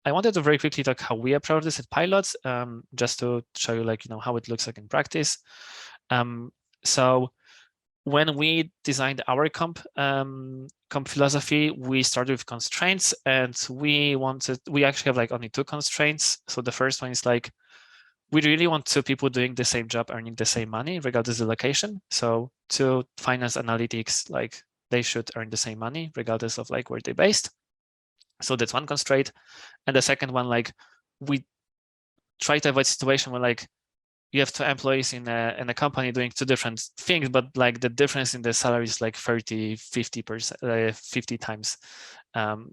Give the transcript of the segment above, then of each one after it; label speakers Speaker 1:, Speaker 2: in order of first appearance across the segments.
Speaker 1: I wanted to very quickly talk how we approach this at Pilots, just to show you like, how it looks like in practice. So when we designed our comp philosophy, we started with constraints, and we actually have like only 2 constraints. So the first one is like, we really want 2 people doing the same job earning the same money regardless of the location. So to finance analytics, like they should earn the same money regardless of like where they're based. So that's one constraint. And the second one, like we try to avoid situation where like you have 2 employees in a company doing 2 different things, but like the difference in the salary is like 30, 50%, 50 times.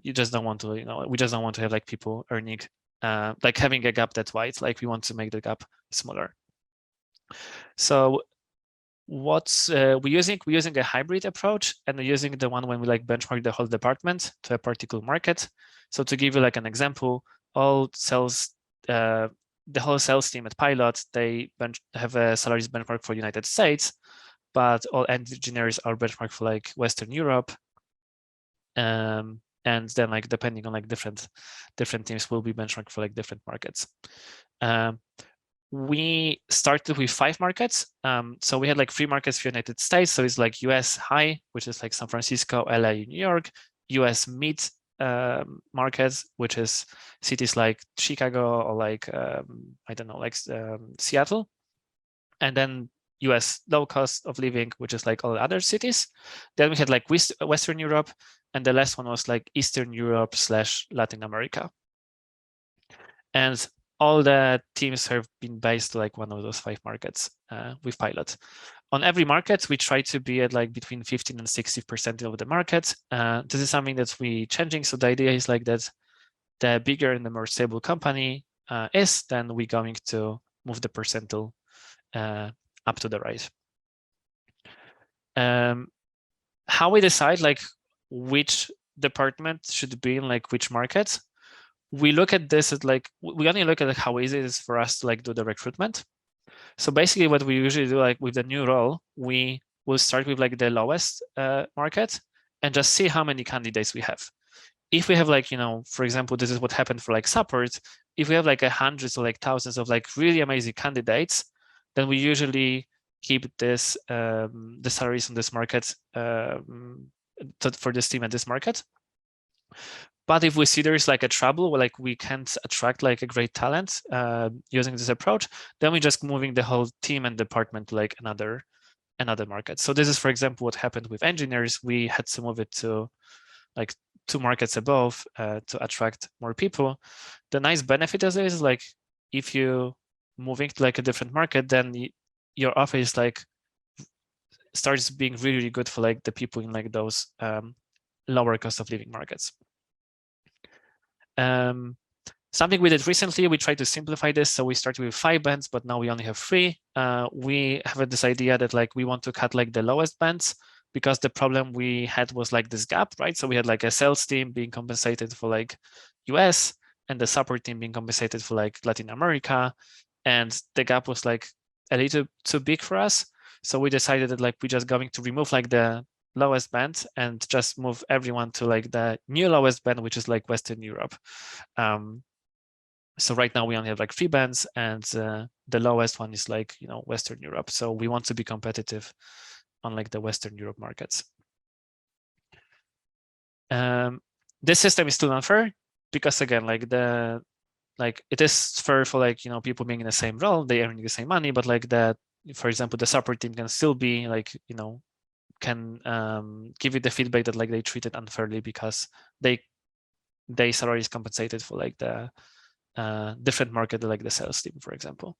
Speaker 1: You just don't want to, we just don't want to have like people earning, like having a gap that wide. Like we want to make the gap smaller. So what's we're using a hybrid approach, and we're using the one when we like benchmark the whole department to a particular market. So to give you like an example, all sales, the whole sales team at Pilot, they have a salaries benchmark for United States, but all engineers are benchmarked for like Western Europe. And then like depending on like different teams will be benchmarked for like different markets. We started with 5 markets. So we had like 3 markets for United States. So it's like US high, which is like San Francisco, LA, New York, US mid markets, which is cities like Chicago or like, I don't know, like Seattle. And then US low cost of living, which is like all other cities. Then we had like Western Europe, and the last one was like Eastern Europe / Latin America. And all the teams have been based like one of those 5 markets with Pilot. On every market, we try to be at like between 15 and 60% of the market. This is something that we're changing. So the idea is like that the bigger and the more stable company is, then we're going to move the percentile up to the right. How we decide like which department should be in like which markets, we look at this as like, we only look at how easy it is for us to like do the recruitment. So basically what we usually do like with the new role, we will start with like the lowest market and just see how many candidates we have. If we have like, for example, this is what happened for like support. If we have like hundreds or like thousands of like really amazing candidates, then we usually keep this the salaries on this market for this team at this market. But if we see there's like a trouble, where like we can't attract like a great talent using this approach, then we're just moving the whole team and department to like another market. So this is, for example, what happened with engineers. We had to move it to like 2 markets above to attract more people. The nice benefit of this is like if you moving to like a different market, then your offer is like starts being really, really good for like the people in like those lower cost of living markets. Something we did recently, we tried to simplify this. So we started with 5 bands, but now we only have 3. We have this idea that like we want to cut like the lowest bands, because the problem we had was like this gap, right? So we had like a sales team being compensated for like US and the support team being compensated for like Latin America. And the gap was like a little too big for us. So we decided that like we're just going to remove like the lowest band and just move everyone to like the new lowest band, which is like Western Europe. So right now we only have like 3 bands, and the lowest one is like, Western Europe. So we want to be competitive on like the Western Europe markets. This system is still unfair because again, like it is fair for like, people being in the same role, they earning the same money, but like that, for example, the support team can still be like, can give you the feedback that like they treated unfairly because they salary is compensated for like the different market, like the sales team, for example.